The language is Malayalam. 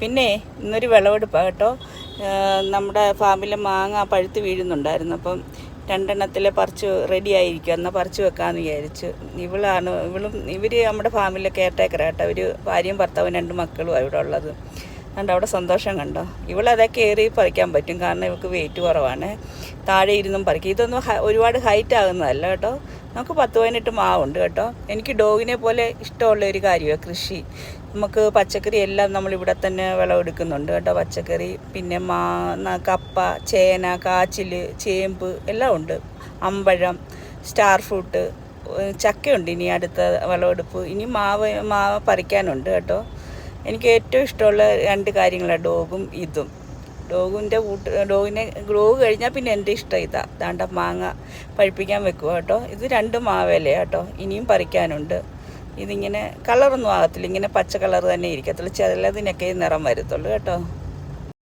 പിന്നെ ഇന്നൊരു വിളവെടുപ്പാണ് കേട്ടോ. നമ്മുടെ ഫാമിലെ മാങ്ങ പഴുത്ത് വീഴുന്നുണ്ടായിരുന്നു. അപ്പം രണ്ടെണ്ണത്തിലെ പറിച്ച് റെഡി ആയിരിക്കും, എന്നാൽ പറിച്ച് വെക്കാമെന്ന് വിചാരിച്ചു. ഇവർ നമ്മുടെ ഫാമിലെ കെയർ ടേക്കർ കേട്ടോ. ഒരു ഭാര്യയും ഭർത്താവും 2 മക്കളുമാണ് ഇവിടെ ഉള്ളത്. അതുകൊണ്ട് അവിടെ സന്തോഷം കണ്ടോ. ഇവളതൊക്കെ കയറി പറിക്കാൻ പറ്റും, കാരണം ഇവൾക്ക് വെയിറ്റ് കുറവാണ്. താഴെ ഇരുന്നും പറിക്കും. ഇതൊന്നും ഒരുപാട് ഹൈറ്റ് ആകുന്നതല്ല കേട്ടോ. നമുക്ക് 10-18 മാവുണ്ട് കേട്ടോ. എനിക്ക് ഡോഗിനെ പോലെ ഇഷ്ടമുള്ള ഒരു കാര്യമാണ് കൃഷി. നമുക്ക് പച്ചക്കറി എല്ലാം നമ്മളിവിടെ തന്നെ വിളവെടുക്കുന്നുണ്ട് കേട്ടോ. പച്ചക്കറി, പിന്നെ കപ്പ, ചേന, കാച്ചിൽ, ചേമ്പ് എല്ലാം ഉണ്ട്. അമ്പഴം, സ്റ്റാർ ഫ്രൂട്ട്, ചക്കയുണ്ട്. ഇനി അടുത്ത വിളവെടുപ്പ്. ഇനി മാവ് പറിക്കാനുണ്ട് കേട്ടോ. എനിക്ക് ഏറ്റവും ഇഷ്ടമുള്ള 2 കാര്യങ്ങളാണ് ഡോഗും ഇതും. ഡോഗ് കഴിഞ്ഞാൽ പിന്നെ എൻ്റെ ഇഷ്ടം ദാണ്ട മാങ്ങ പഴുപ്പിക്കാൻ വെക്കുക കേട്ടോ. ഇത് 2 മാവേലേ കേട്ടോ. ഇനിയും പറിക്കാനുണ്ട്. ഇതിങ്ങനെ കളറൊന്നും ആകത്തില്ല, ഇങ്ങനെ പച്ച കളർ തന്നെ ഇരിക്കത്തുള്ളൂ. ചിലതിനൊക്കെ നിറം വരത്തുള്ളൂ കേട്ടോ.